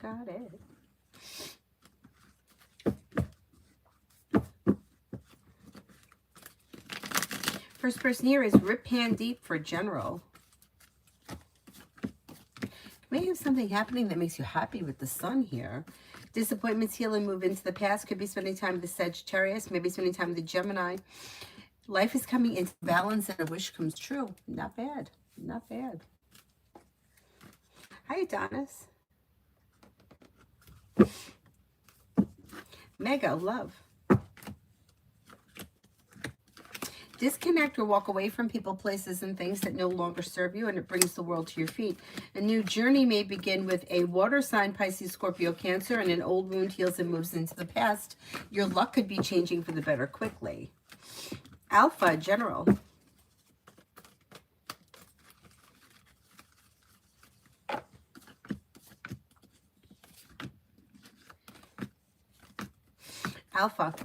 Got it. First person here is Rip Hand Deep for general. May have something happening that makes you happy with the sun here. Disappointments heal and move into the past. Could be spending time with the Sagittarius, maybe spending time with the Gemini. Life is coming into balance and a wish comes true. Not bad. Not bad. Hi, Adonis. Mega, love. Disconnect or walk away from people, places, and things that no longer serve you, and it brings the world to your feet. A new journey may begin with a water sign, Pisces, Scorpio, Cancer, and an old wound heals and moves into the past. Your luck could be changing for the better quickly. Alpha, general. Alpha.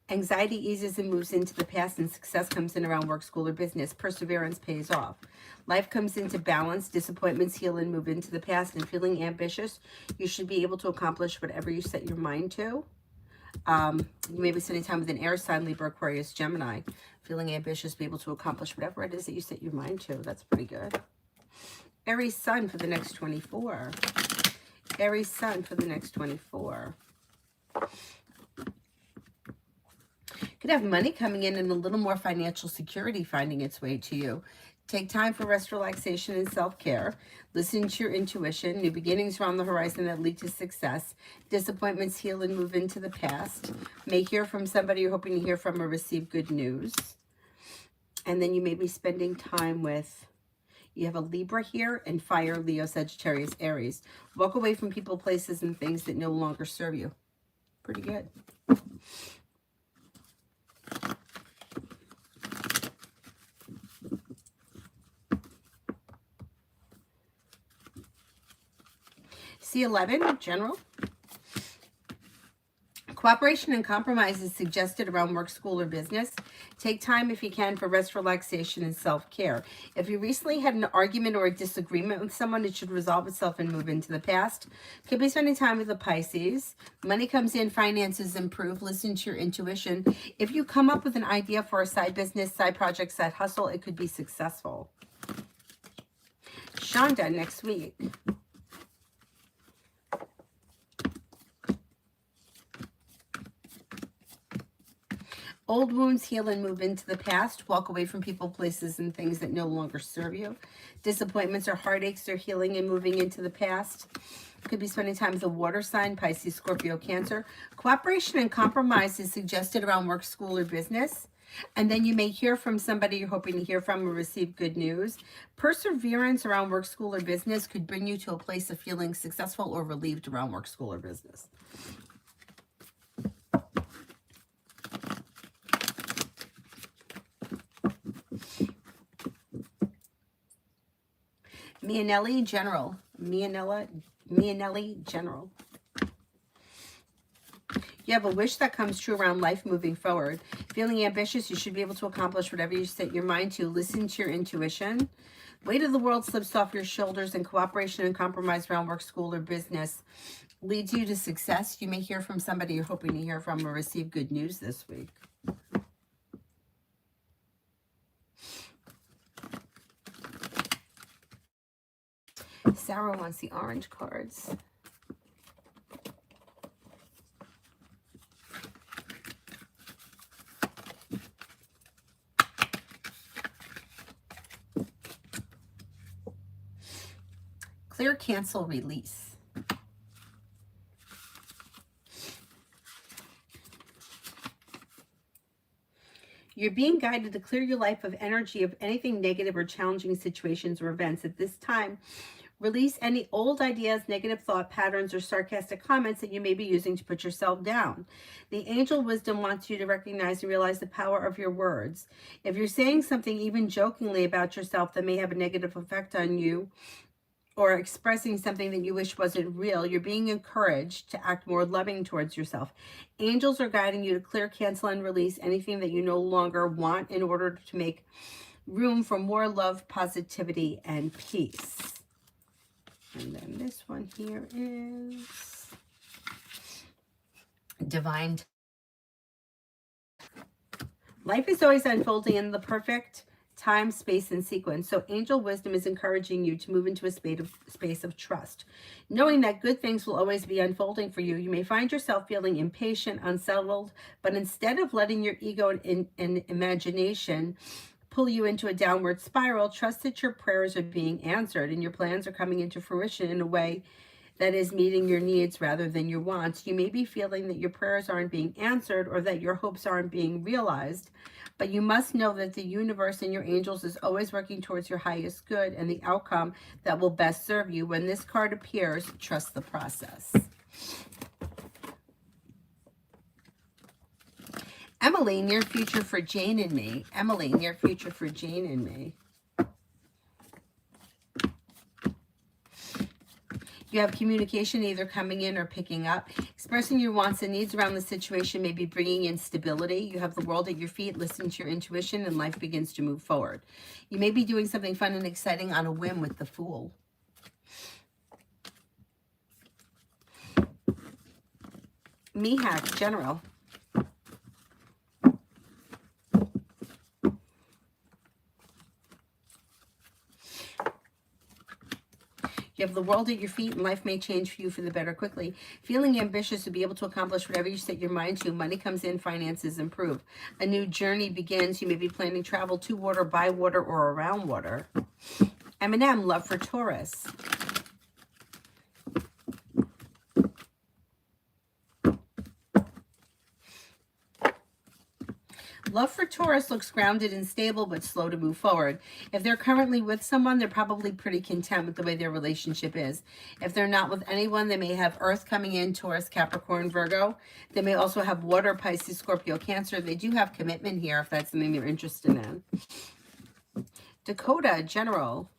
Anxiety eases and moves into the past, and success comes in around work, school, or business. Perseverance pays off. Life comes into balance. Disappointments heal and move into the past. And feeling ambitious, you should be able to accomplish whatever you set your mind to. You may be spending time with an air sign, Libra, Aquarius, Gemini. Feeling ambitious, be able to accomplish whatever it is that you set your mind to. That's pretty good. Aries Sun for the next 24. Aries Sun for the next 24. Could have money coming in and a little more financial security finding its way to you. Take time for rest, relaxation, and self-care. Listen to your intuition. New beginnings are on the horizon that lead to success. Disappointments heal and move into the past. May hear from somebody you're hoping to hear from or receive good news. And then you may be spending time with, you have a Libra here, and fire, Leo, Sagittarius, Aries. Walk away from people, places, and things that no longer serve you. Pretty good. C11, general. Cooperation and compromise is suggested around work, school, or business. Take time if you can for rest, relaxation, and self-care. If you recently had an argument or a disagreement with someone, it should resolve itself and move into the past. Could be spending time with the Pisces. Money comes in, finances improve. Listen to your intuition. If you come up with an idea for a side business, side project, side hustle, it could be successful. Shonda next week. Old wounds heal and move into the past. Walk away from people, places, and things that no longer serve you. Disappointments or heartaches are healing and moving into the past. Could be spending time with a water sign, Pisces, Scorpio, Cancer. Cooperation and compromise is suggested around work, school, or business. And then you may hear from somebody you're hoping to hear from or receive good news. Perseverance around work, school, or business could bring you to a place of feeling successful or relieved around work, school, or business. Mianelli, general. Mianelli, general. You have a wish that comes true around life moving forward. Feeling ambitious, you should be able to accomplish whatever you set your mind to. Listen to your intuition. Weight of the world slips off your shoulders, and cooperation and compromise around work, school, or business leads you to success. You may hear from somebody you're hoping to hear from or receive good news this week. Sarah wants the orange cards. Clear, cancel, release. You're being guided to clear your life of energy of anything negative or challenging situations or events. At this time, release any old ideas, negative thought patterns, or sarcastic comments that you may be using to put yourself down. The angel wisdom wants you to recognize and realize the power of your words. If you're saying something even jokingly about yourself that may have a negative effect on you, or expressing something that you wish wasn't real, you're being encouraged to act more loving towards yourself. Angels are guiding you to clear, cancel, and release anything that you no longer want in order to make room for more love, positivity, and peace. And then this one here is divine. Life is always unfolding in the perfect time, space, and sequence. So angel wisdom is encouraging you to move into a space of trust. Knowing that good things will always be unfolding for you, you may find yourself feeling impatient, unsettled, but instead of letting your ego and imagination pull you into a downward spiral, trust that your prayers are being answered and your plans are coming into fruition in a way that is meeting your needs rather than your wants. You may be feeling that your prayers aren't being answered or that your hopes aren't being realized, but you must know that the universe and your angels is always working towards your highest good and the outcome that will best serve you. When this card appears, trust the process. Emily, near future for Jane and me. Emily, near future for Jane and me. You have communication either coming in or picking up. Expressing your wants and needs around the situation may be bringing in stability. You have the world at your feet. Listen to your intuition and life begins to move forward. You may be doing something fun and exciting on a whim with the Fool. Mihak, General. You have the world at your feet and life may change for you for the better quickly. Feeling ambitious to be able to accomplish whatever you set your mind to. Money comes in, finances improve. A new journey begins. You may be planning travel to water, by water, or around water. Eminem, love for Taurus. Love for Taurus looks grounded and stable, but slow to move forward. If they're currently with someone, they're probably pretty content with the way their relationship is. If they're not with anyone, they may have Earth coming in, Taurus, Capricorn, Virgo. They may also have Water, Pisces, Scorpio, Cancer. They do have commitment here if that's something they're interested in. Dakota, General.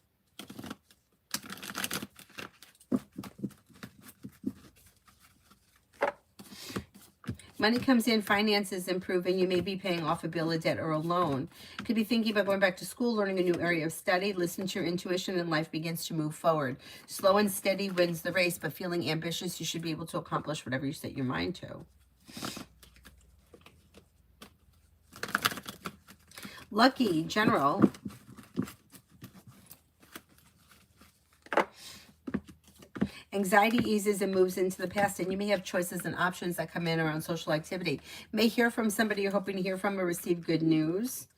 Money comes in, finances improve, and you may be paying off a bill, a debt, or a loan. Could be thinking about going back to school, learning a new area of study. Listen to your intuition and life begins to move forward. Slow and steady wins the race, but feeling ambitious, you should be able to accomplish whatever you set your mind to. Lucky, General. Anxiety eases and moves into the past, and you may have choices and options that come in around social activity. May hear from somebody you're hoping to hear from or receive good news.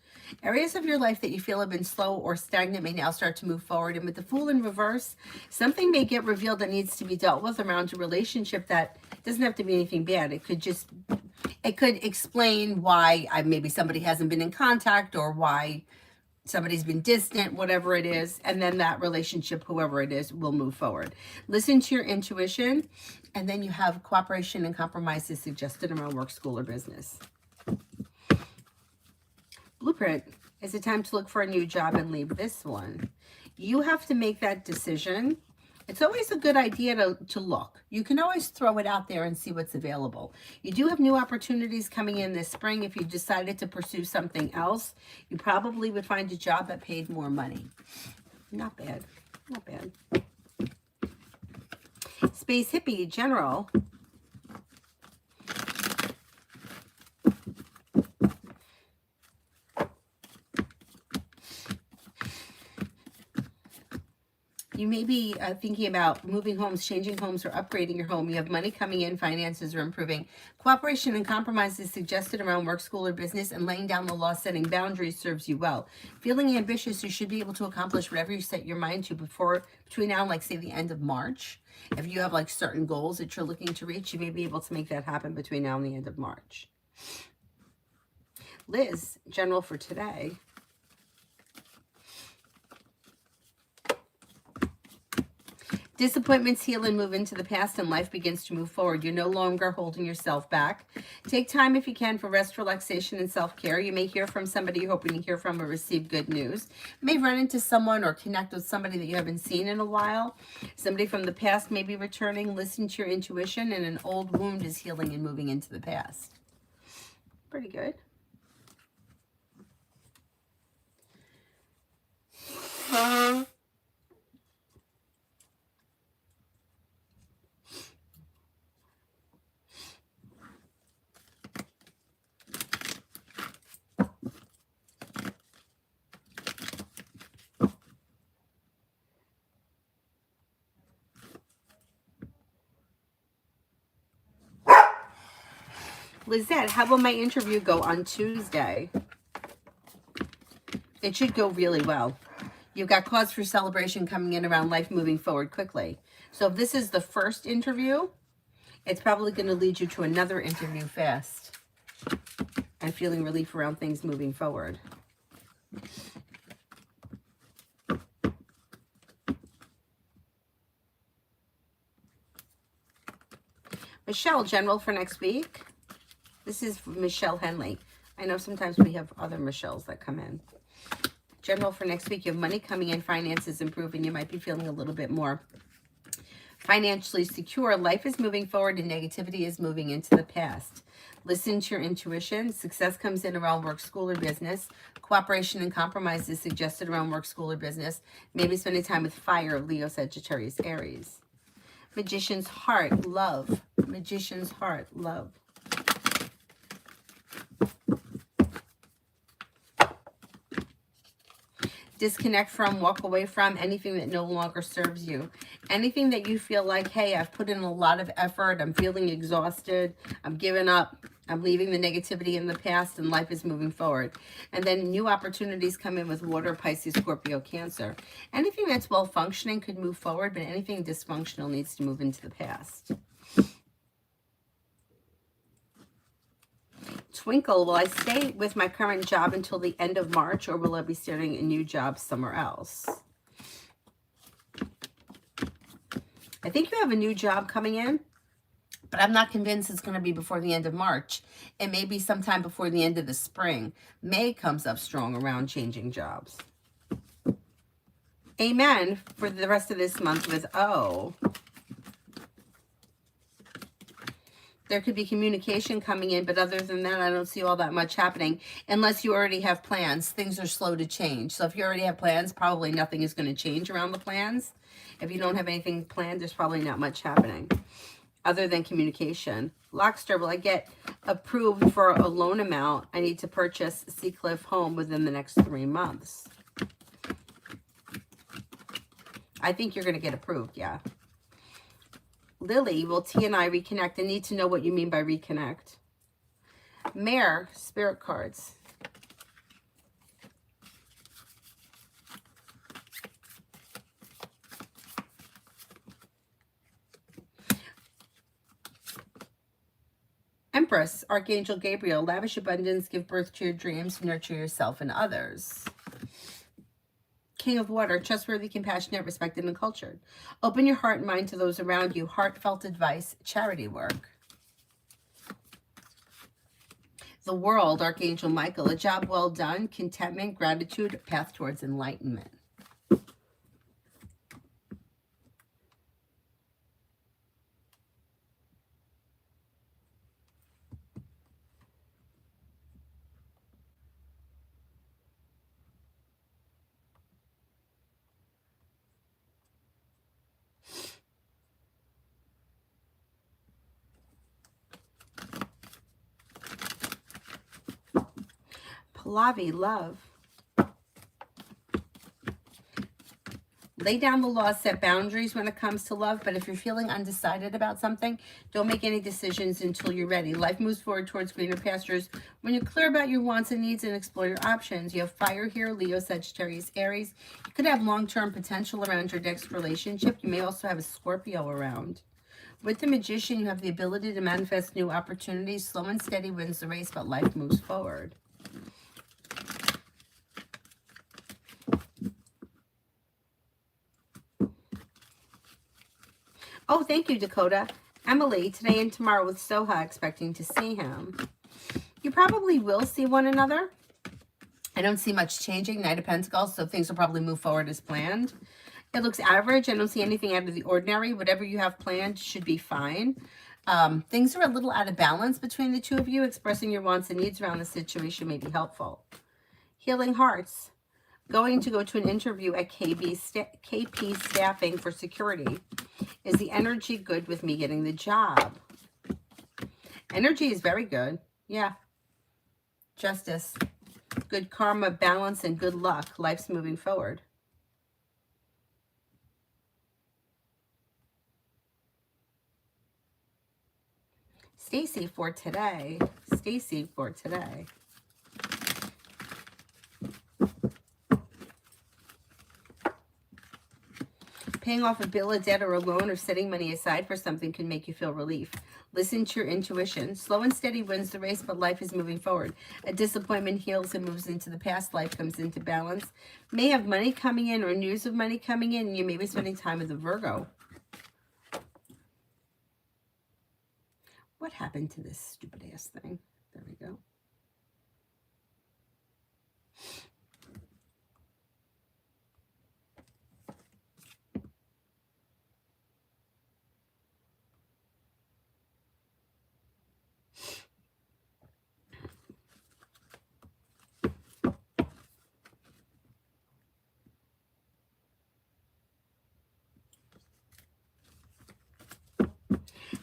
Areas of your life that you feel have been slow or stagnant may now start to move forward. And with the Fool in reverse, something may get revealed that needs to be dealt with around a relationship that doesn't have to be anything bad. It could explain why maybe somebody hasn't been in contact or why somebody's been distant, whatever it is, and then that relationship, whoever it is, will move forward. Listen to your intuition, and then you have cooperation and compromises suggested around work, school, or business. Blueprint. Is it time to look for a new job and leave this one? You have to make that decision. It's always a good idea to look. You can always throw it out there and see what's available. You do have new opportunities coming in this spring. If you decided to pursue something else, you probably would find a job that paid more money. Not bad. Not bad. Space Hippie, General. You may be thinking about moving homes, changing homes, or upgrading your home. You have money coming in, finances are improving. Cooperation and compromise is suggested around work, school, or business, and laying down the law, setting boundaries serves you well. Feeling ambitious, you should be able to accomplish whatever you set your mind to between now and, like, say, the end of March. If you have, like, certain goals that you're looking to reach, you may be able to make that happen between now and the end of March. Liz, General for today. Disappointments heal and move into the past, and life begins to move forward. You're no longer holding yourself back. Take time if you can for rest, relaxation, and self-care. You may hear from somebody you're hoping to hear from or receive good news. You may run into someone or connect with somebody that you haven't seen in a while. Somebody from the past may be returning. Listen to your intuition, and an old wound is healing and moving into the past. Pretty good. Lizette, how will my interview go on Tuesday? It should go really well. You've got cause for celebration coming in around life moving forward quickly. So if this is the first interview, it's probably going to lead you to another interview fast. And feeling relief around things moving forward. Michelle, general for next week. This is Michelle Henley. I know sometimes we have other Michelles that come in. General for next week, you have money coming in, finances improving. You might be feeling a little bit more financially secure. Life is moving forward and negativity is moving into the past. Listen to your intuition. Success comes in around work, school, or business. Cooperation and compromise is suggested around work, school, or business. Maybe spending time with fire, Leo, Sagittarius, Aries. Magician's heart, love. Magician's heart, love. Disconnect from, walk away from anything that no longer serves you. Anything that you feel like, hey, I've put in a lot of effort, I'm feeling exhausted, I'm giving up, I'm leaving the negativity in the past, and life is moving forward. And then new opportunities come in with water, Pisces, Scorpio, Cancer. Anything that's well functioning could move forward, but anything dysfunctional needs to move into the past. Twinkle, will I stay with my current job until the end of March, or will I be starting a new job somewhere else? I think you have a new job coming in, but I'm not convinced it's going to be before the end of March. It may be sometime before the end of the spring. May comes up strong around changing jobs. Amen for the rest of this month with O. There could be communication coming in, but other than that, I don't see all that much happening unless you already have plans. Things are slow to change. So if you already have plans, probably nothing is going to change around the plans. If you don't have anything planned, there's probably not much happening other than communication. Lockster, will I get approved for a loan amount? I need to purchase Seacliff home within the next 3 months. I think you're going to get approved, yeah. Lily, will T and I reconnect? I need to know what you mean by reconnect. Mare, spirit cards. Empress, Archangel Gabriel, lavish abundance, give birth to your dreams, nurture yourself and others. King of Water, trustworthy, compassionate, respected, and cultured. Open your heart and mind to those around you. Heartfelt advice, charity work. The World, Archangel Michael, a job well done, contentment, gratitude, path towards enlightenment. Pallavi, love. Lay down the law, set boundaries when it comes to love, but if you're feeling undecided about something, don't make any decisions until you're ready. Life moves forward towards greener pastures when you're clear about your wants and needs and explore your options. You have fire here, Leo, Sagittarius, Aries. You could have long-term potential around your next relationship. You may also have a Scorpio around. With the Magician, you have the ability to manifest new opportunities. Slow and steady wins the race, but life moves forward. Oh, thank you, Dakota. Emily, today and tomorrow with Soha, expecting to see him. You probably will see one another. I don't see much changing. Knight of Pentacles, so things will probably move forward as planned. It looks average. I don't see anything out of the ordinary. Whatever you have planned should be fine. Things are a little out of balance between the two of you. Expressing your wants and needs around the situation may be helpful. Healing Hearts. Going to go to an interview at KP Staffing for security. Is the energy good with me getting the job? Energy is very good. Yeah. Justice. Good karma, balance, and good luck. Life's moving forward. Stacy for today. Stacy for today. Paying off a bill, a debt, or a loan, or setting money aside for something can make you feel relief. Listen to your intuition. Slow and steady wins the race, but life is moving forward. A disappointment heals and moves into the past. Life comes into balance. May have money coming in or news of money coming in, and you may be spending time with a Virgo. What happened to this stupid ass thing? There we go.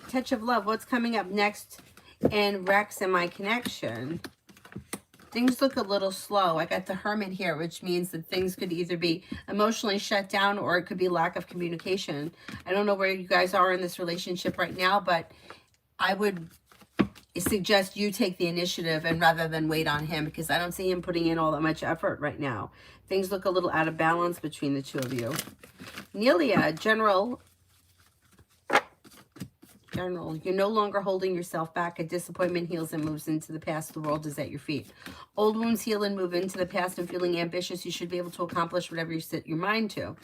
Touch of love. What's coming up next in Rex and my connection? Things look a little slow. I got the Hermit here, which means that things could either be emotionally shut down or it could be lack of communication. I don't know where you guys are in this relationship right now, but I would suggest you take the initiative and rather than wait on him, because I don't see him putting in all that much effort right now. Things look a little out of balance between the two of you. Nelia, General, you're no longer holding yourself back. A disappointment heals and moves into the past. The world is at your feet. Old wounds heal and move into the past, and feeling ambitious, you should be able to accomplish whatever you set your mind to.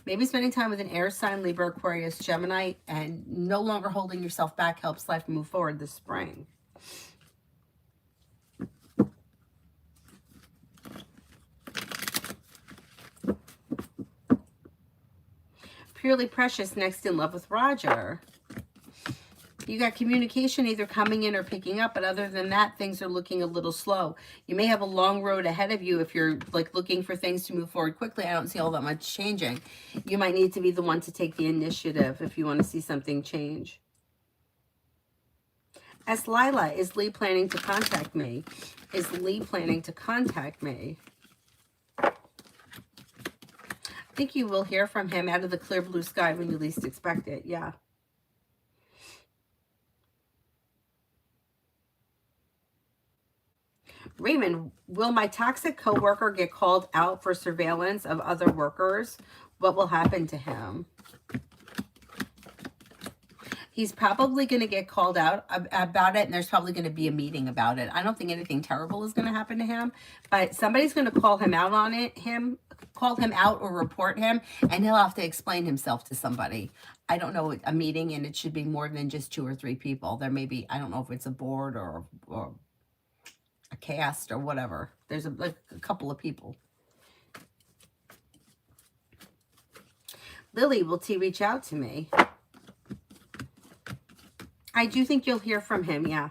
Maybe spending time with an air sign, Libra, Aquarius, Gemini, and no longer holding yourself back helps life move forward this spring. Purely Precious, next in love with Roger. You got communication either coming in or picking up, but other than that, things are looking a little slow. You may have a long road ahead of you if you're like looking for things to move forward quickly. I don't see all that much changing. You might need to be the one to take the initiative if you want to see something change. As Lila, is Lee planning to contact me? Is Lee planning to contact me? I think you will hear from him out of the clear blue sky when you least expect it. Yeah. Raymond, will my toxic coworker get called out for surveillance of other workers? What will happen to him? He's probably going to get called out about it, and there's probably going to be a meeting about it. I don't think anything terrible is going to happen to him, but somebody's going to call him out on it, call him out or report him, and he'll have to explain himself to somebody. I don't know, a meeting, and it should be more than just 2 or 3 people. There may be, I don't know if it's a board or a cast or whatever. There's a couple of people. Lily, will T reach out to me? I do think you'll hear from him, yeah.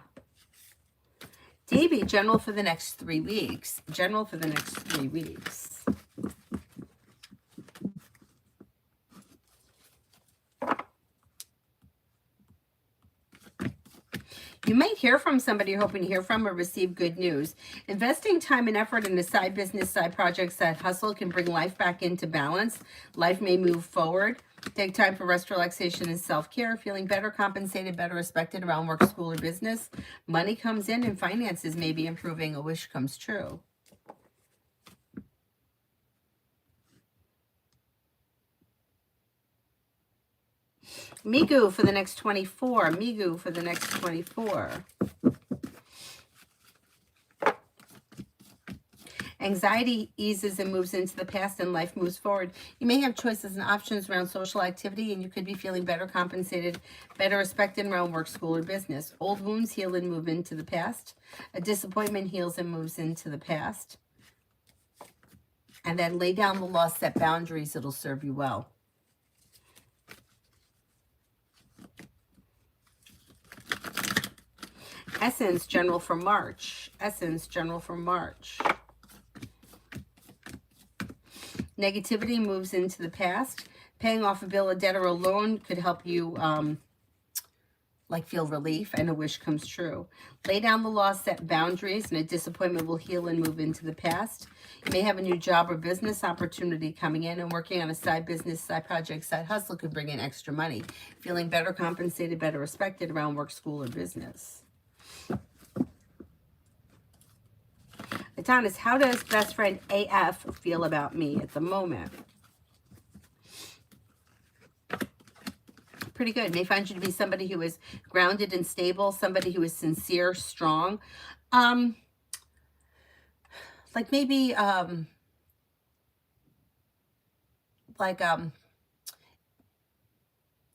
Davey, general for the next 3 weeks. General for the next 3 weeks. You might hear from somebody you're hoping to hear from or receive good news. Investing time and effort in a side business, side project, side hustle can bring life back into balance. Life may move forward. Take time for rest, relaxation, and self-care. Feeling better compensated, better respected around work, school, or business. Money comes in and finances may be improving. A wish comes true. Migu for the next 24. Migu for the next 24. Anxiety eases and moves into the past and life moves forward. You may have choices and options around social activity, and you could be feeling better compensated, better respected around work, school, or business. Old wounds heal and move into the past. A disappointment heals and moves into the past. And then lay down the law, set boundaries. It'll serve you well. Essence, general for March. Essence, general for March. Negativity moves into the past. Paying off a bill, a debt, or a loan could help you feel relief, and a wish comes true. Lay down the law, set boundaries, and a disappointment will heal and move into the past. You may have a new job or business opportunity coming in, and working on a side business, side project, side hustle could bring in extra money. Feeling better compensated, better respected around work, school, or business. Adonis, how does best friend AF feel about me at the moment? Pretty good. May find you to be somebody who is grounded and stable, somebody who is sincere, strong. Like maybe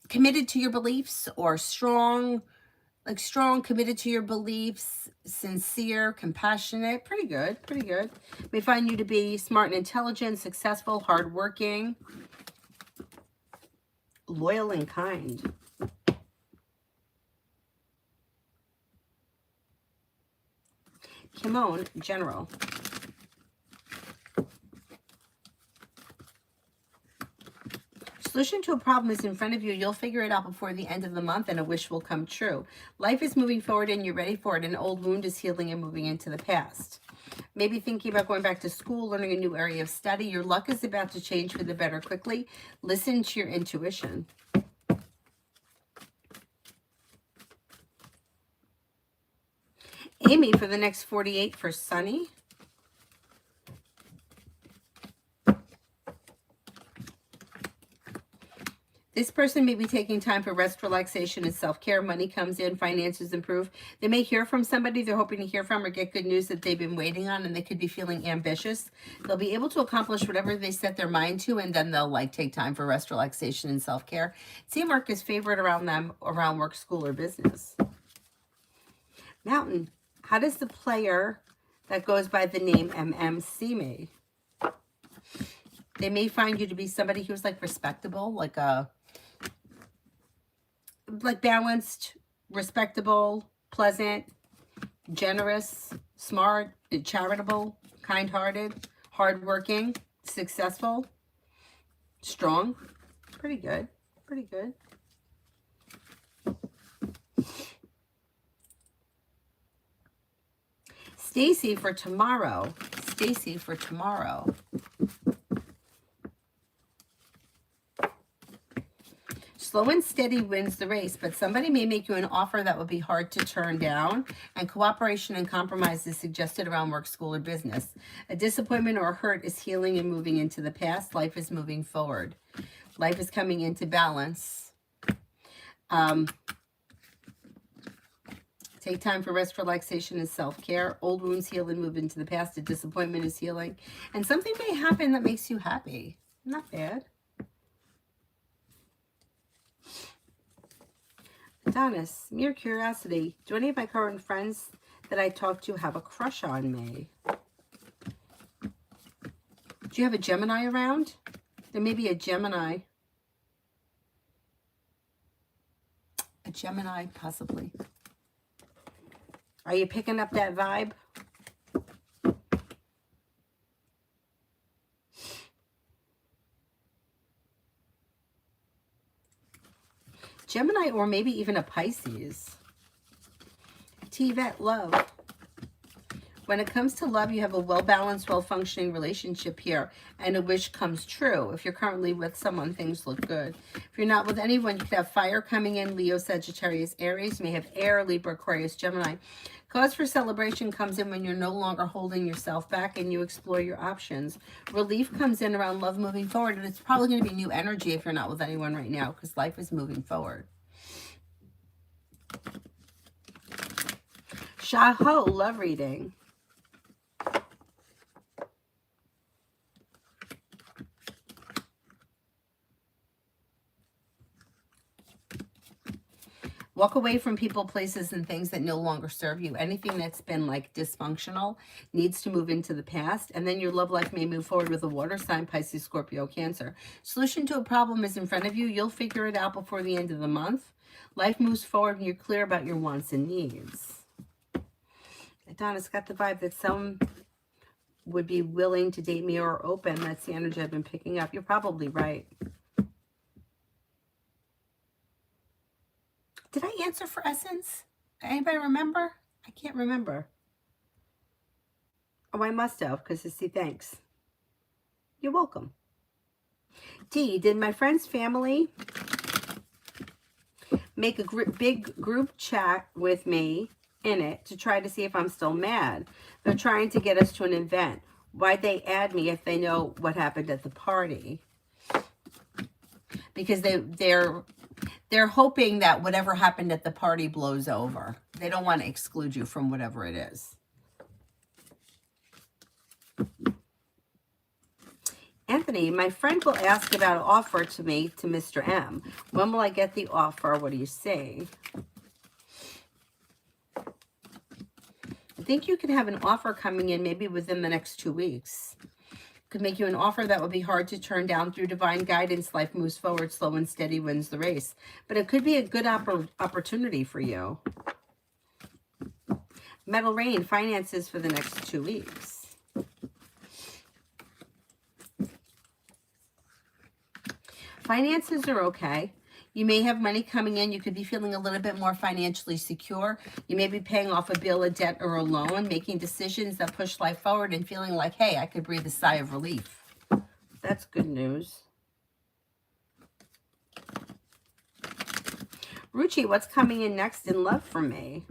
committed to your beliefs, or strong, committed to your beliefs, sincere, compassionate. Pretty good, pretty good. May find you to be smart and intelligent, successful, hardworking, loyal and kind. Kimon, general. Solution to a problem is in front of you. You'll figure it out before the end of the month, and a wish will come true. Life is moving forward and you're ready for it. An old wound is healing and moving into the past. Maybe thinking about going back to school, learning a new area of study. Your luck is about to change for the better quickly. Listen to your intuition. Amy for the next 48 for Sunny. This person may be taking time for rest, relaxation, and self-care. Money comes in, finances improve. They may hear from somebody they're hoping to hear from, or get good news that they've been waiting on, and they could be feeling ambitious. They'll be able to accomplish whatever they set their mind to, and then they'll take time for rest, relaxation, and self-care. Teamwork is favored around them, around work, school, or business. Mountain, how does the player that goes by the name MM see me? They may find you to be somebody who's respectable, balanced, respectable, pleasant, generous, smart, charitable, kind-hearted, hardworking, successful, strong. Pretty good. Pretty good. Stacy for tomorrow. Stacy for tomorrow. Slow and steady wins the race, but somebody may make you an offer that would be hard to turn down, and cooperation and compromise is suggested around work, school, or business. A disappointment or a hurt is healing and moving into the past. Life is moving forward. Life is coming into balance. Take time for rest, relaxation, and self-care. Old wounds heal and move into the past. A disappointment is healing. And something may happen that makes you happy. Not bad. Adonis, mere curiosity. Do any of my current friends that I talk to have a crush on me? Do you have a Gemini around? There may be a Gemini. A Gemini, possibly. Are you picking up that vibe? Gemini, or maybe even a Pisces. T-Vet, love. When it comes to love, you have a well-balanced, well-functioning relationship here, and a wish comes true. If you're currently with someone, things look good. If you're not with anyone, you could have fire coming in, Leo, Sagittarius, Aries. You may have air, Libra, Aquarius, Gemini. Cause for celebration comes in when you're no longer holding yourself back and you explore your options. Relief comes in around love moving forward, and it's probably going to be new energy if you're not with anyone right now, because life is moving forward. Shaho, love reading. Walk away from people, places, and things that no longer serve you. Anything that's been dysfunctional needs to move into the past. And then your love life may move forward with a water sign, Pisces, Scorpio, Cancer. Solution to a problem is in front of you. You'll figure it out before the end of the month. Life moves forward and you're clear about your wants and needs. Adonis, got the vibe that some would be willing to date me or open. That's the energy I've been picking up. You're probably right. Did I answer for Essence? Anybody remember? I can't remember. Oh, I must have, because I see thanks. You're welcome. D, did my friend's family make a big group chat with me in it to try to see if I'm still mad. They're trying to get us to an event. Why'd they add me if they know what happened at the party? Because they're hoping that whatever happened at the party blows over. They don't want to exclude you from whatever it is. Anthony, my friend will ask about an offer to me to Mr. M. When will I get the offer? What do you say? I think you can have an offer coming in maybe within the next 2 weeks. Could make you an offer that would be hard to turn down. Through divine guidance, life moves forward, slow and steady wins the race. But it could be a good opportunity for you. Metal Rain, finances for the next 2 weeks. Finances are okay. You may have money coming in. You could be feeling a little bit more financially secure. You may be paying off a bill, a debt, or a loan, making decisions that push life forward and feeling like, hey, I could breathe a sigh of relief. That's good news. Ruchi, what's coming in next in love for me?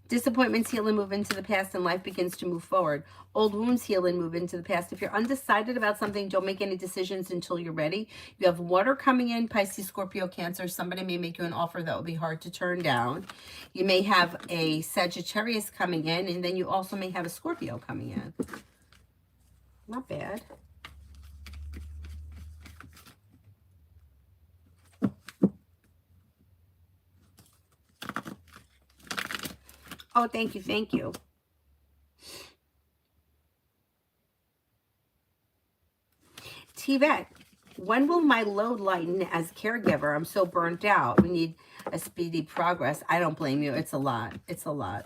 Disappointments heal and move into the past, and life begins to move forward. Old wounds heal and move into the past. If you're undecided about something, don't make any decisions until you're ready. You have water coming in, Pisces, Scorpio, Cancer. Somebody may make you an offer that will be hard to turn down. You may have a Sagittarius coming in, and then you also may have a Scorpio coming in. Not bad. Oh, thank you, thank you. T-Vet, when will my load lighten as caregiver? I'm so burnt out. We need a speedy progress. I don't blame you. It's a lot. It's a lot.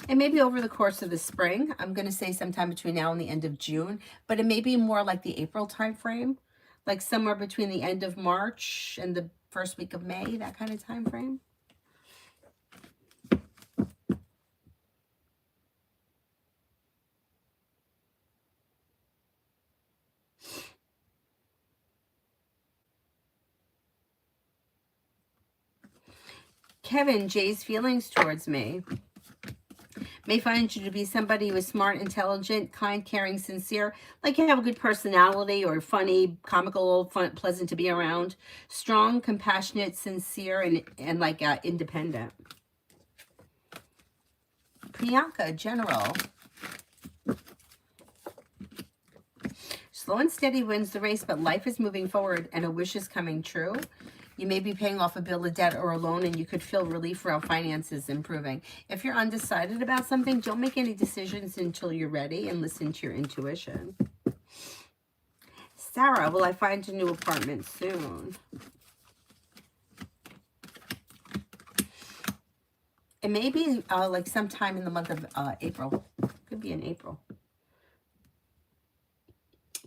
And maybe over the course of the spring, I'm going to say sometime between now and the end of June, but it may be more like the April time frame, like somewhere between the end of March and the first week of May, that kind of time frame. Kevin, Jay's feelings towards me may find you to be somebody who is smart, intelligent, kind, caring, sincere, like you have a good personality or funny, comical, fun, pleasant to be around, strong, compassionate, sincere, and like independent. Priyanka, General. Slow and steady wins the race, but life is moving forward and a wish is coming true. You may be paying off a bill, a debt, or a loan, and you could feel relief around finances improving. If you're undecided about something, don't make any decisions until you're ready and listen to your intuition. Sarah, will I find a new apartment soon? It may be like sometime in the month of April. Could be in April.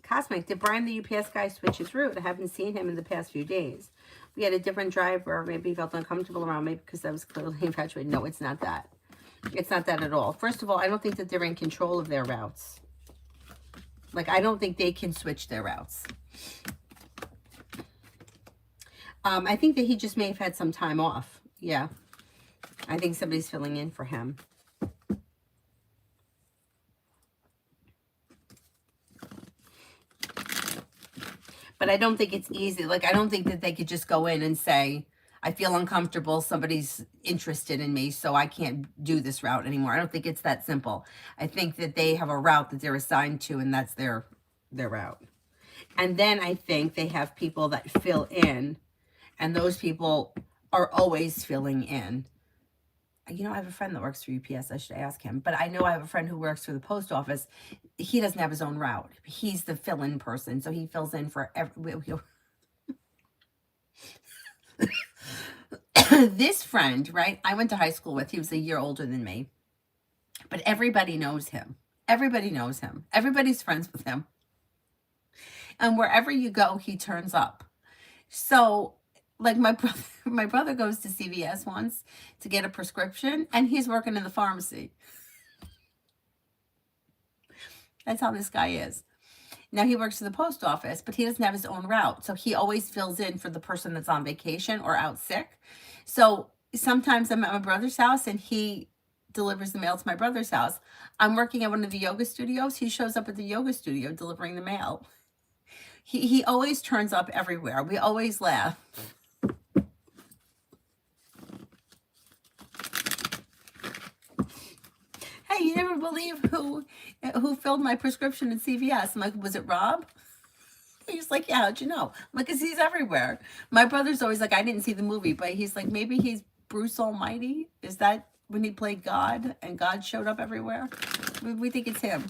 Cosmic, did Brian the UPS guy switch his route? I haven't seen him in the past few days. We had a different driver. Maybe he felt uncomfortable around me because I was clearly infatuated. No, it's not that. It's not that at all. First of all, I don't think that they're in control of their routes. Like, I don't think they can switch their routes. I think that he just may have had some time off. Yeah. I think somebody's filling in for him. But I don't think it's easy. Like, I don't think that they could just go in and say, I feel uncomfortable. Somebody's interested in me, so I can't do this route anymore. I don't think it's that simple. I think that they have a route that they're assigned to, and that's their route. And then I think they have people that fill in, and those people are always filling in. You know, I have a friend that works for UPS. I should ask him. But I know I have a friend who works for the post office. He doesn't have his own route. He's the fill-in person. So he fills in for this friend, right? I went to high school with. He was a year older than me. But everybody knows him. Everybody knows him. Everybody's friends with him. And wherever you go, he turns up. So... like my brother goes to CVS once to get a prescription, and he's working in the pharmacy. That's how this guy is. Now he works at the post office, but he doesn't have his own route. So he always fills in for the person that's on vacation or out sick. So sometimes I'm at my brother's house and he delivers the mail to my brother's house. I'm working at one of the yoga studios. He shows up at the yoga studio delivering the mail. He always turns up everywhere. We always laugh. Hey, you never believe who filled my prescription at CVS. I'm like, was it Rob? He's like, yeah, how'd you know? I'm like, 'cause he's everywhere. My brother's always like, I didn't see the movie, but he's like, maybe he's Bruce Almighty. Is that when he played God and God showed up everywhere? We think it's him.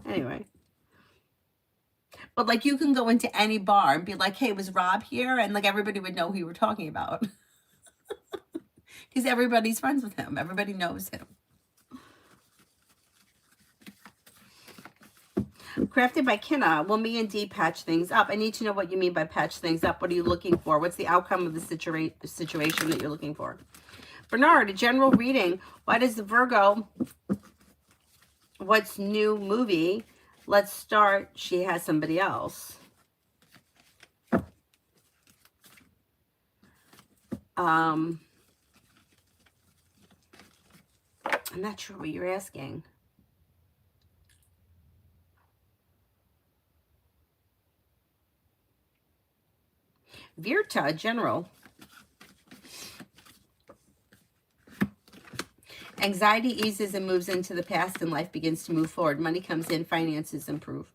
Anyway. But like, you can go into any bar and be like, hey, was Rob here? And like, everybody would know who you were talking about. Because everybody's friends with him. Everybody knows him. Crafted by Kenna. Will me and Dee patch things up? I need to know what you mean by patch things up. What are you looking for? What's the outcome of the situation that you're looking for? Bernard, a general reading. Why does the Virgo, what's new movie? Let's start. She has somebody else. I'm not sure what you're asking. Virta, general. Anxiety eases and moves into the past and life begins to move forward. Money comes in, finances improve.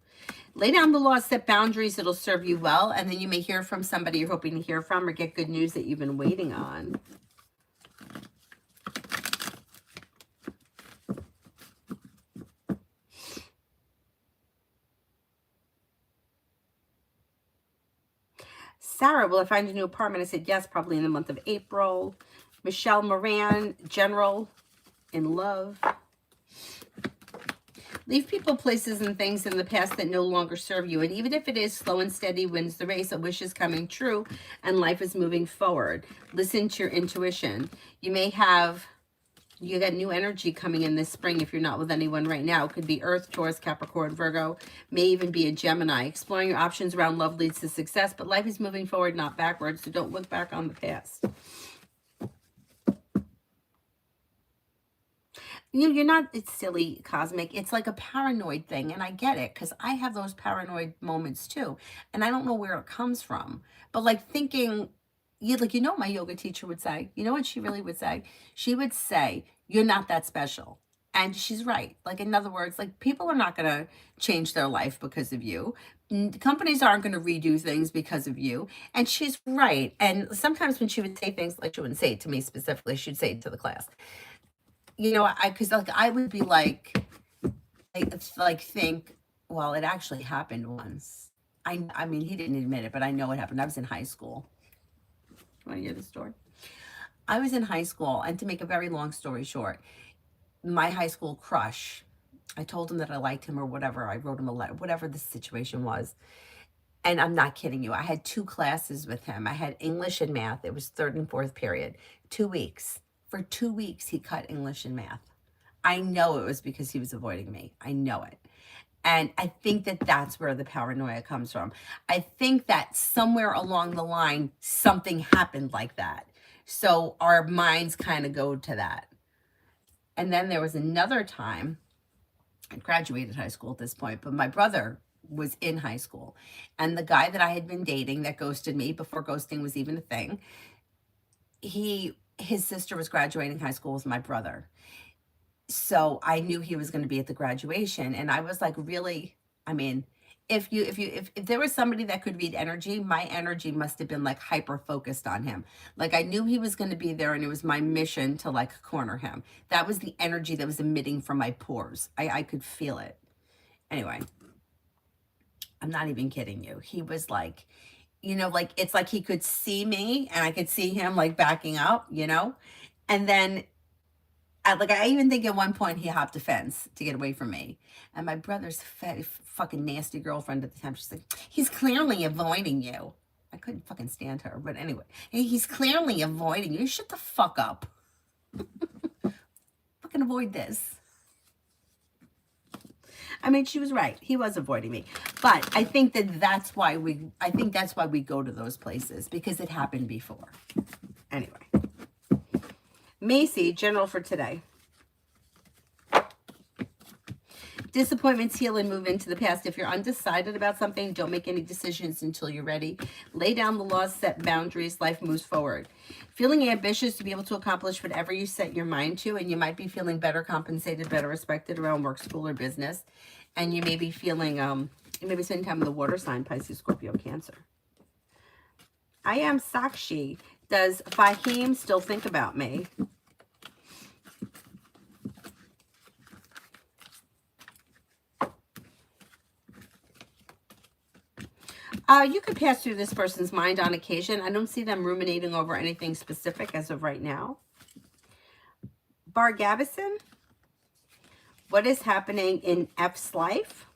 Lay down the law, set boundaries that'll serve you well, and then you may hear from somebody you're hoping to hear from or get good news that you've been waiting on. Sarah, will I find a new apartment? I said yes, probably in the month of April. Michelle Moran, general, in love. Leave people, places, and things in the past that no longer serve you. And even if it is slow and steady wins the race, a wish is coming true and life is moving forward. Listen to your intuition. You got new energy coming in this spring if you're not with anyone right now. It could be Earth, Taurus, Capricorn, Virgo, may even be a Gemini. Exploring your options around love leads to success, but life is moving forward, not backwards, so don't look back on the past. You're not, it's silly, Cosmic. It's like a paranoid thing, and I get it, because I have those paranoid moments too, and I don't know where it comes from. But like thinking, my yoga teacher would say, you know what she really would say? She would say, you're not that special. And she's right. Like, in other words, like, people are not going to change their life because of you. Companies aren't going to redo things because of you. And she's right. And sometimes when she would say things, like, she wouldn't say it to me specifically, she'd say it to the class. Because like I would be like think, well, it actually happened once. I mean, he didn't admit it, but I know it happened. I was in high school. Want to hear the story? I was in high school, and to make a very long story short, my high school crush, I told him that I liked him or whatever. I wrote him a letter, whatever the situation was. And I'm not kidding you. I had 2 classes with him. I had English and math. It was 3rd and 4th period. 2 weeks. For 2 weeks, he cut English and math. I know it was because he was avoiding me. I know it. And I think that that's where the paranoia comes from. I think that somewhere along the line, something happened like that. So our minds kind of go to that. And then there was another time, I graduated high school at this point, but my brother was in high school. And the guy that I had been dating that ghosted me before ghosting was even a thing, his sister was graduating high school with my brother. So I knew he was going to be at the graduation. And I was like, really? I mean, if there was somebody that could read energy, my energy must have been like hyper focused on him. Like I knew he was going to be there and it was my mission to like corner him. That was the energy that was emitting from my pores. I could feel it. Anyway, I'm not even kidding you. He was like, like it's like he could see me and I could see him like backing up, and then I even think at one point he hopped a fence to get away from me. And my brother's fucking nasty girlfriend at the time, she's like, he's clearly avoiding you. I couldn't fucking stand her. But anyway, he's clearly avoiding you. Shut the fuck up. Fucking avoid this. I mean, she was right. He was avoiding me. But I think that's why we go to those places, because it happened before. Anyway. Macy, general for today. Disappointments heal and move into the past. If you're undecided about something, don't make any decisions until you're ready. Lay down the laws, set boundaries, life moves forward. Feeling ambitious to be able to accomplish whatever you set your mind to, and you might be feeling better compensated, better respected around work, school, or business. And you may be feeling, you may be spending time with the water sign, Pisces, Scorpio, Cancer. I am Sakshi. Does Fahim still think about me? You could pass through this person's mind on occasion. I don't see them ruminating over anything specific as of right now. Bar Gavison, what is happening in F's life?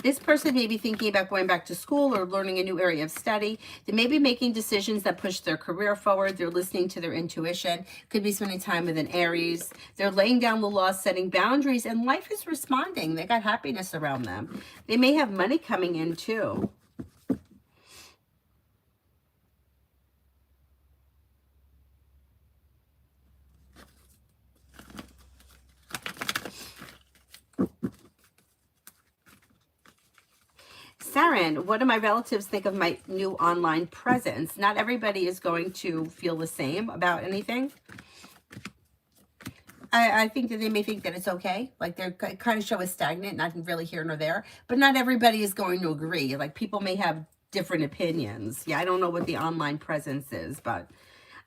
This person may be thinking about going back to school or learning a new area of study. They may be making decisions that push their career forward. They're listening to their intuition. Could be spending time with an Aries. They're laying down the law, setting boundaries, and life is responding. They got happiness around them. They may have money coming in too. Saren, what do my relatives think of my new online presence? Not everybody is going to feel the same about anything. I think that they may think that it's okay. Like they're kind of show as stagnant, not really here nor there. But not everybody is going to agree. Like people may have different opinions. Yeah, I don't know what the online presence is, but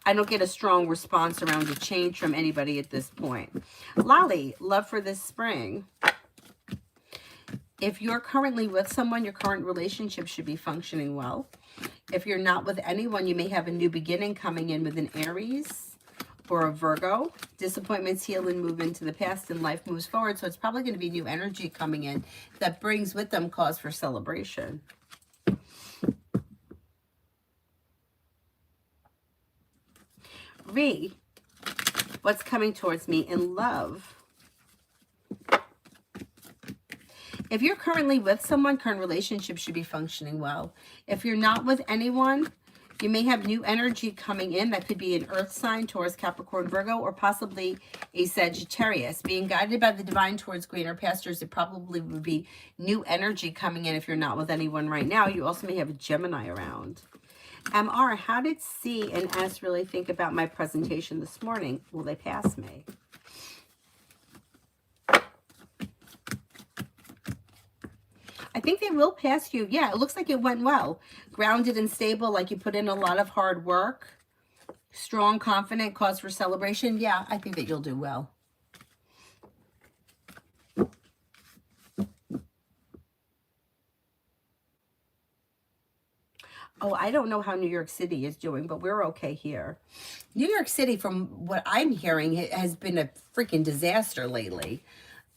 I don't get a strong response around a change from anybody at this point. Lolly, love for this spring. If you're currently with someone, your current relationship should be functioning well. If you're not with anyone, you may have a new beginning coming in with an Aries or a Virgo. Disappointments heal and move into the past, and life moves forward. So it's probably going to be new energy coming in that brings with them cause for celebration. Ree, what's coming towards me in love? If you're currently with someone, current relationship should be functioning well. If you're not with anyone, you may have new energy coming in. That could be an earth sign, Taurus, Capricorn, Virgo, or possibly a Sagittarius. Being guided by the divine towards greener pastures, it probably would be new energy coming in if you're not with anyone right now. You also may have a Gemini around. MR, how did C and S really think about my presentation this morning? Will they pass me? I think they will pass you. Yeah, it looks like it went well. Grounded and stable, like you put in a lot of hard work. Strong, confident, cause for celebration. Yeah, I think that you'll do well. Oh, I don't know how New York City is doing, but we're okay here. New York City, from what I'm hearing, has been a freaking disaster lately.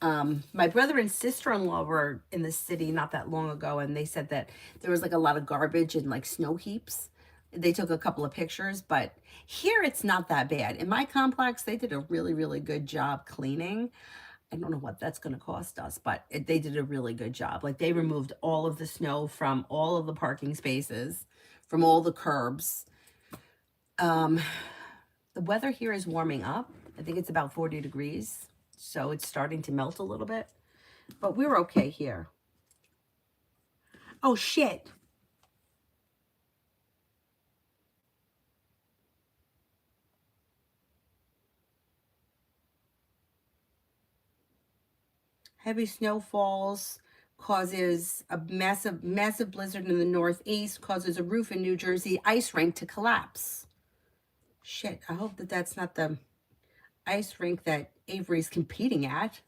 My brother and sister-in-law were in the city not that long ago, and they said that there was like a lot of garbage and like snow heaps. They took a couple of pictures, but here it's not that bad. In my complex, they did a really, really good job cleaning. I don't know what that's going to cost us, but they did a really good job. Like they removed all of the snow from all of the parking spaces, from all the curbs. The weather here is warming up. I think it's about 40 degrees. So it's starting to melt a little bit, but we're okay here. Oh, shit. Heavy snowfalls causes a massive, massive blizzard in the Northeast, causes a roof in New Jersey ice rink to collapse. Shit, I hope that that's not the ice rink that Avery's competing at.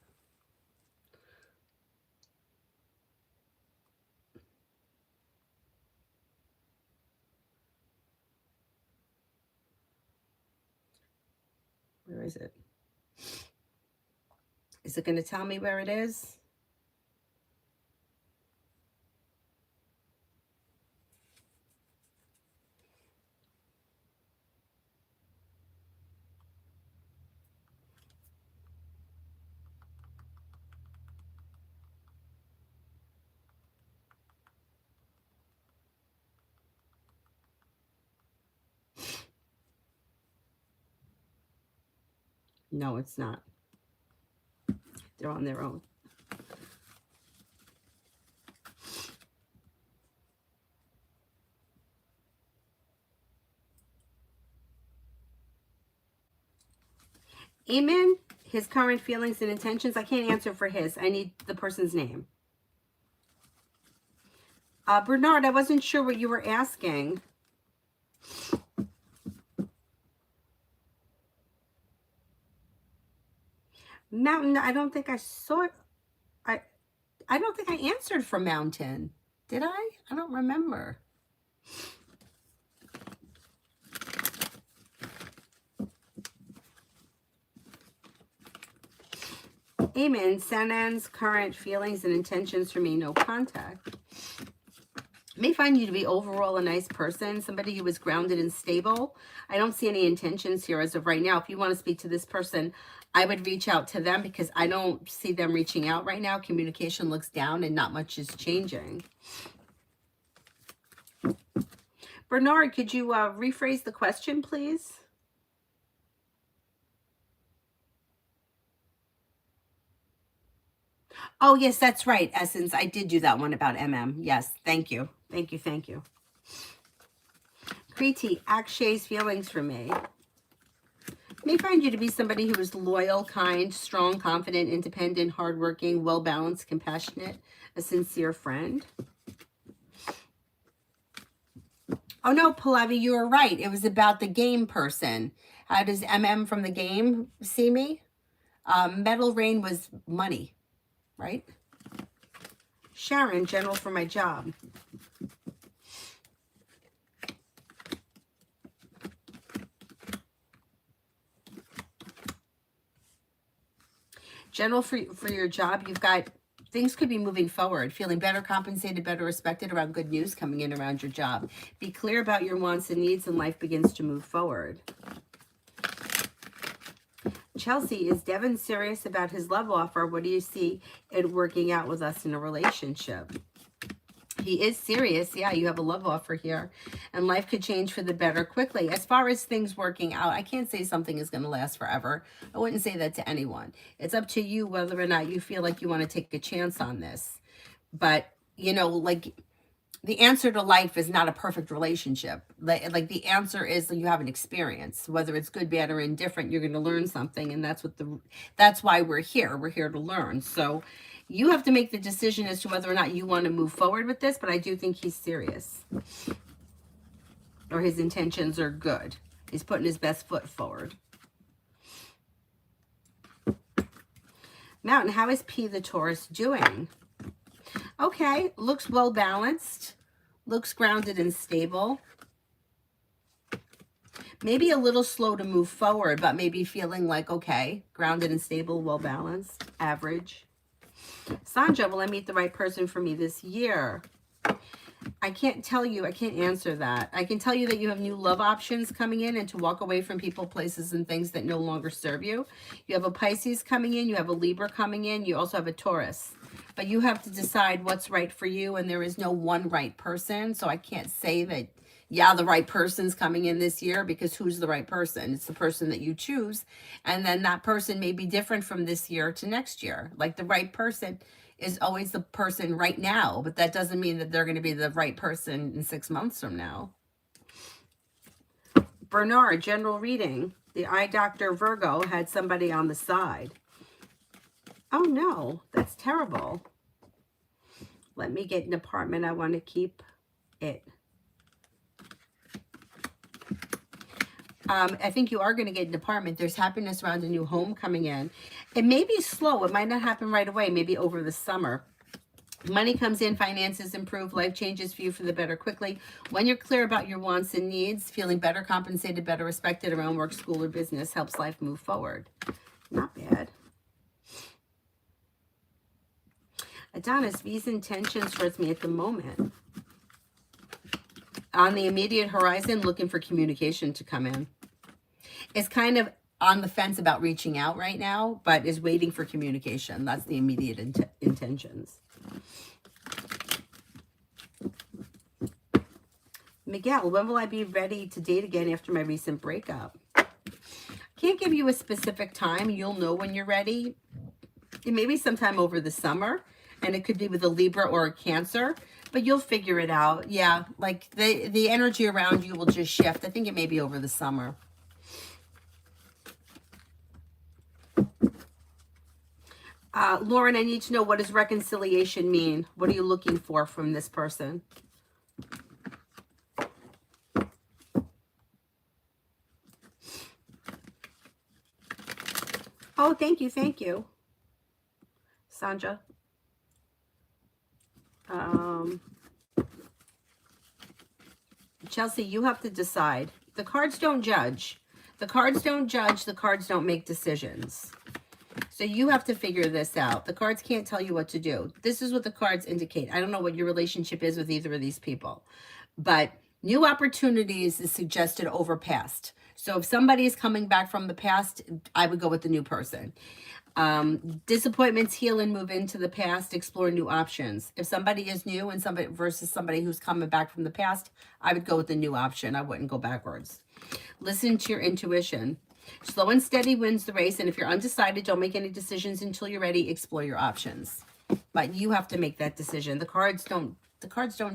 Where is it? Is it going to tell me where it is? No, it's not. They're on their own. Amen. His current feelings and intentions. I can't answer for his. I need the person's name. Bernard, I wasn't sure what you were asking. Mountain, I don't think I saw it. I don't think I answered for Mountain. Did I? I don't remember. Amen. Sanan's current feelings and intentions for me, no contact. May find you to be overall a nice person, somebody who is grounded and stable. I don't see any intentions here as of right now. If you want to speak to this person, I would reach out to them because I don't see them reaching out right now. Communication looks down and not much is changing. Bernard, could you rephrase the question, please? Oh, yes, that's right, Essence. I did do that one about MM. Yes, thank you. Thank you, thank you. Kriti, Akshay's feelings for me. May find you to be somebody who is loyal, kind, strong, confident, independent, hardworking, well-balanced, compassionate, a sincere friend. Oh, no, Pallavi, you were right. It was about the game person. How does MM from the game see me? Metal Rain was money, right? Sharon, general for my job. General for your job, you've got things could be moving forward, feeling better compensated, better respected around good news coming in around your job. Be clear about your wants and needs and life begins to move forward. Chelsea, is Devin serious about his love offer? What do you see it working out with us in a relationship? He is serious. Yeah, you have a love offer here. And life could change for the better quickly. As far as things working out, I can't say something is going to last forever. I wouldn't say that to anyone. It's up to you whether or not you feel like you want to take a chance on this. But, you know, like the answer to life is not a perfect relationship. Like the answer is that you have an experience, whether it's good, bad, or indifferent, you're going to learn something. And that's why we're here. We're here to learn. So you have to make the decision as to whether or not you want to move forward with this, but I do think he's serious. Or his intentions are good. He's putting his best foot forward. Mountain, how is P the Taurus doing? Okay, looks well balanced. Looks grounded and stable. Maybe a little slow to move forward, but maybe feeling like, okay, grounded and stable, well balanced, average. Sandra, will I meet the right person for me this year? I can't tell you. I can't answer that. I can tell you that you have new love options coming in and to walk away from people, places, and things that no longer serve you. You have a Pisces coming in. You have a Libra coming in. You also have a Taurus. But you have to decide what's right for you, and there is no one right person. So I can't say that, yeah, the right person's coming in this year, because who's the right person? It's the person that you choose. And then that person may be different from this year to next year. Like the right person is always the person right now, but that doesn't mean that they're going to be the right person in 6 months from now. Bernard, general reading. The eye doctor Virgo had somebody on the side. Oh no, that's terrible. Let me get an apartment. I want to keep it. I think you are going to get an apartment. There's happiness around a new home coming in. It may be slow. It might not happen right away, maybe over the summer. Money comes in, finances improve, life changes for you for the better quickly. When you're clear about your wants and needs, feeling better compensated, better respected around work, school, or business helps life move forward. Not bad. Adonis, these intentions towards me at the moment. On the immediate horizon, looking for communication to come in. Is kind of on the fence about reaching out right now, but is waiting for communication. That's the immediate intentions. Miguel, when will I be ready to date again after my recent breakup? Can't give you a specific time. You'll know when you're ready. It may be sometime over the summer, and it could be with a Libra or a Cancer, but you'll figure it out. Yeah, like the energy around you will just shift. I think it may be over the summer. Lauren, I need to know, what does reconciliation mean? What are you looking for from this person? Oh, thank you, Sandra. Chelsea, you have to decide. The cards don't judge. The cards don't judge. The cards don't make decisions. So you have to figure this out. The cards can't tell you what to do. This is what the cards indicate. I don't know what your relationship is with either of these people, but new opportunities is suggested over past. So if somebody is coming back from the past, I would go with the new person. Disappointments heal and move into the past, explore new options. If somebody is new and somebody versus somebody who's coming back from the past, I would go with the new option. I wouldn't go backwards. Listen to your intuition. Slow and steady wins the race. And if you're undecided, don't make any decisions until you're ready. Explore your options. But you have to make that decision. The cards don't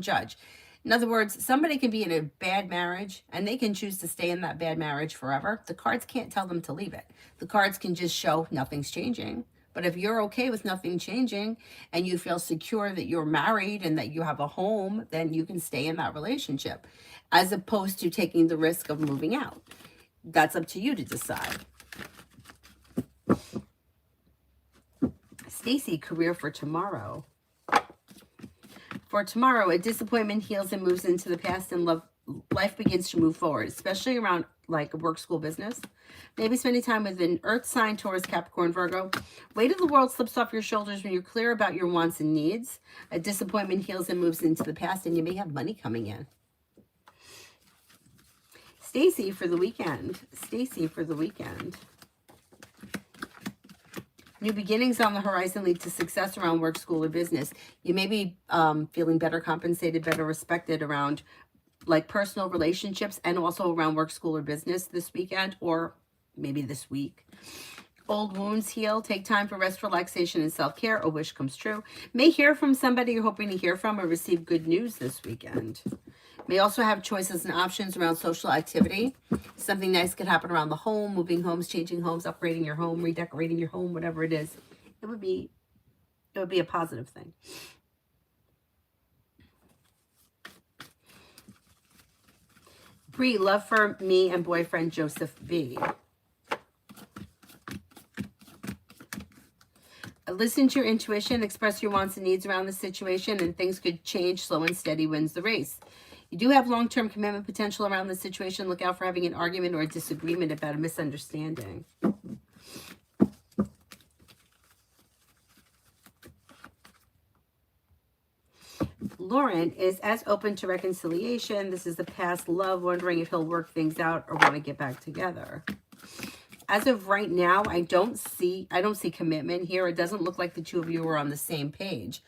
judge. In other words, somebody can be in a bad marriage and they can choose to stay in that bad marriage forever. The cards can't tell them to leave it. The cards can just show nothing's changing. But if you're okay with nothing changing and you feel secure that you're married and that you have a home, then you can stay in that relationship as opposed to taking the risk of moving out. That's up to you to decide. Stacy, career for tomorrow. For tomorrow, a disappointment heals and moves into the past, and life begins to move forward, especially around like work, school, business. Maybe spending time with an earth sign, Taurus, Capricorn, Virgo. Weight of the world slips off your shoulders when you're clear about your wants and needs. A disappointment heals and moves into the past, and you may have money coming in. Stacy for the weekend. Stacy for the weekend. New beginnings on the horizon lead to success around work, school, or business. You may be feeling better compensated, better respected around like personal relationships and also around work, school, or business this weekend or maybe this week. Old wounds heal. Take time for rest, relaxation, and self-care. A wish comes true. May hear from somebody you're hoping to hear from or receive good news this weekend. May also have choices and options around social activity. Something nice could happen around the home, moving homes, changing homes, upgrading your home, redecorating your home, whatever it is. It would be a positive thing. Bree, love for me and boyfriend Joseph V. Listen to your intuition, express your wants and needs around the situation, and things could change. Slow and steady wins the race. You do have long-term commitment potential around the situation. Look out for having an argument or a disagreement about a misunderstanding. Lauren is as open to reconciliation. This is the past love, wondering if he'll work things out or want to get back together. As of right now, I don't see commitment here. It doesn't look like the two of you are on the same page.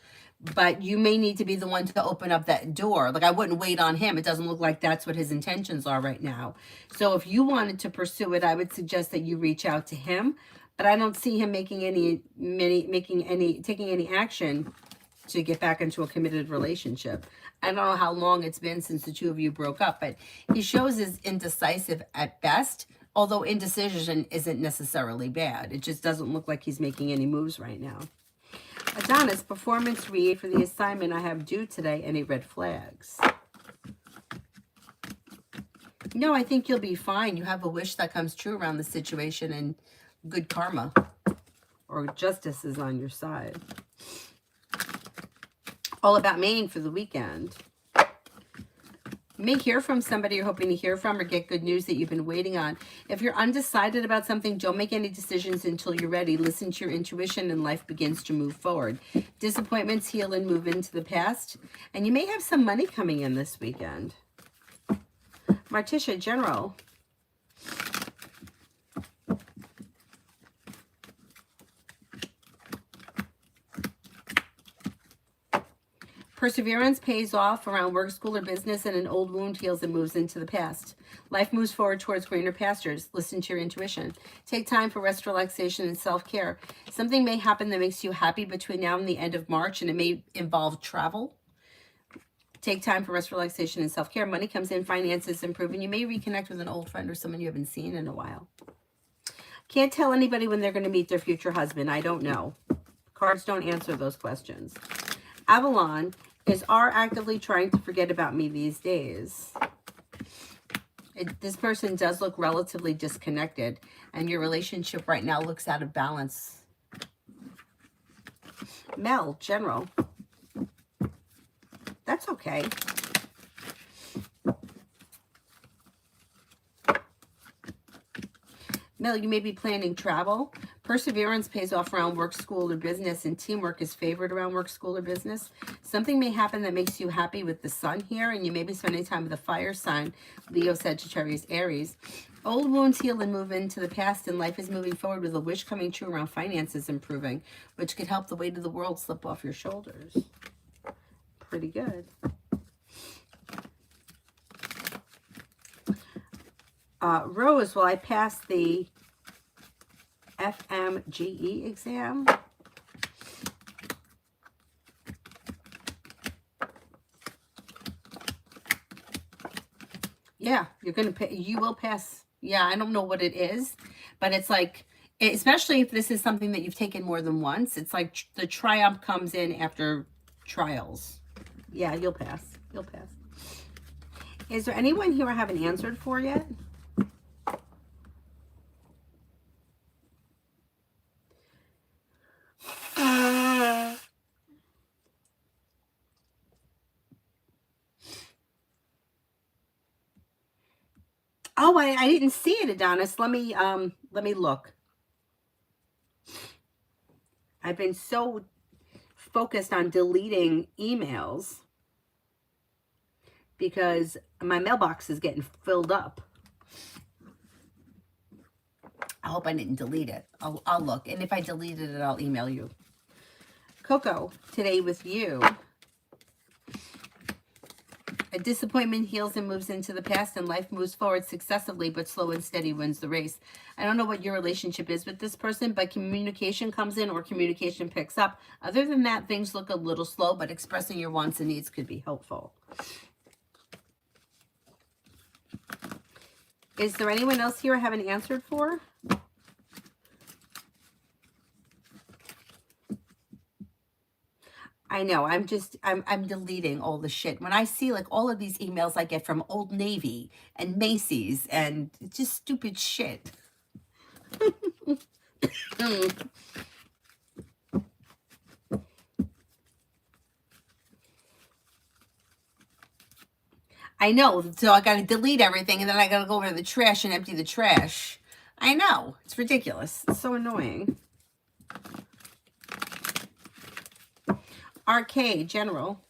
But you may need to be the one to open up that door. Like, I wouldn't wait on him. It doesn't look like that's what his intentions are right now. So if you wanted to pursue it, I would suggest that you reach out to him. But I don't see him taking any action to get back into a committed relationship. I don't know how long it's been since the two of you broke up, but he shows as indecisive at best, although indecision isn't necessarily bad. It just doesn't look like he's making any moves right now. Adonis, performance read for the assignment I have due today. Any red flags? No, I think you'll be fine. You have a wish that comes true around the situation and good karma or justice is on your side. All about Maine for the weekend. You may hear from somebody you're hoping to hear from or get good news that you've been waiting on. If you're undecided about something, don't make any decisions until you're ready. Listen to your intuition and life begins to move forward. Disappointments heal and move into the past. And you may have some money coming in this weekend. Marticia, General. Perseverance pays off around work, school, or business, and an old wound heals and moves into the past. Life moves forward towards greener pastures. Listen to your intuition. Take time for rest, relaxation, and self-care. Something may happen that makes you happy between now and the end of March, and it may involve travel. Take time for rest, relaxation, and self-care. Money comes in, finances improve, and you may reconnect with an old friend or someone you haven't seen in a while. Can't tell anybody when they're going to meet their future husband. I don't know. Cards don't answer those questions. Avalon is are actively trying to forget about me these days. This person does look relatively disconnected, and your relationship right now looks out of balance. Mel, general. That's okay. Mel, you may be planning travel. Perseverance pays off around work, school, or business, and teamwork is favored around work, school, or business. Something may happen that makes you happy with the sun here, and you may be spending time with a fire sign, Leo, Sagittarius, Aries. Old wounds heal and move into the past, and life is moving forward with a wish coming true around finances improving, which could help the weight of the world slip off your shoulders. Pretty good. Rose, will I pass the FMGE exam? Yeah, you're going to you will pass. Yeah, I don't know what it is, but it's like, especially if this is something that you've taken more than once, it's like the triumph comes in after trials. Yeah, you'll pass. You'll pass. Is there anyone here I haven't answered for yet? Oh, I didn't see it, Adonis. Let me look. I've been so focused on deleting emails because my mailbox is getting filled up. I hope I didn't delete it. I'll look, and if I deleted it, I'll email you. Coco, today with you. A disappointment heals and moves into the past, and life moves forward successively, but slow and steady wins the race. I don't know what your relationship is with this person, but communication comes in or communication picks up. Other than that, things look a little slow, but expressing your wants and needs could be helpful. Is there anyone else here I haven't answered for? I know, I'm deleting all the shit. When I see like all of these emails I get from Old Navy and Macy's and just stupid shit. I know, so I gotta delete everything and then I gotta go over to the trash and empty the trash. I know, it's ridiculous. It's so annoying. RK, general.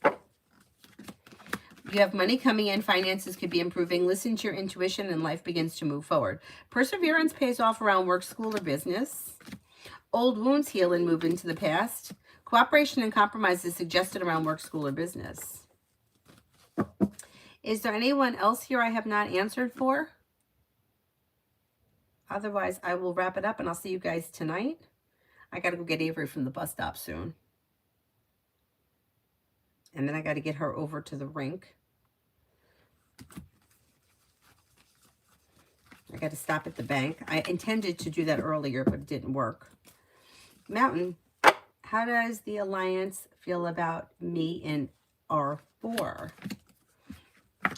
You have money coming in, finances could be improving. Listen to your intuition and life begins to move forward. Perseverance pays off around work, school, or business. Old wounds heal and move into the past. Cooperation and compromise is suggested around work, school, or business. Is there anyone else here I have not answered for? Otherwise, I will wrap it up and I'll see you guys tonight. I got to go get Avery from the bus stop soon. And then I got to get her over to the rink. I got to stop at the bank. I intended to do that earlier, but it didn't work. Mountain, how does the Alliance feel about me in R4?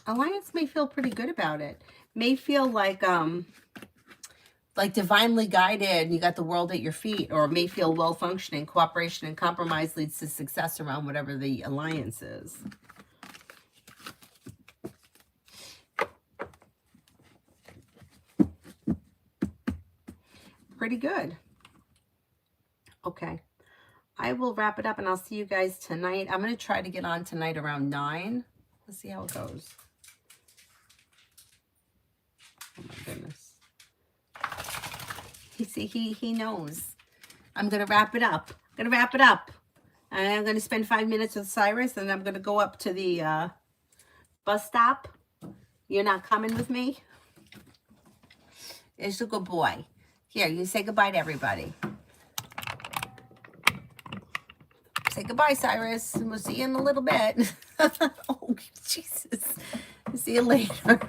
Alliance may feel pretty good about it. May feel like divinely guided, you got the world at your feet, or may feel well-functioning. Cooperation and compromise leads to success around whatever the alliance is. Pretty good. Okay. I will wrap it up and I'll see you guys tonight. I'm going to try to get on tonight around 9. Let's see how it goes. Oh my goodness. See, he knows. I'm going to wrap it up. I'm going to wrap it up. And I'm going to spend 5 minutes with Cyrus, and I'm going to go up to the bus stop. You're not coming with me? It's a good boy. Here, you say goodbye to everybody. Say goodbye, Cyrus. We'll see you in a little bit. Oh, Jesus. See you later.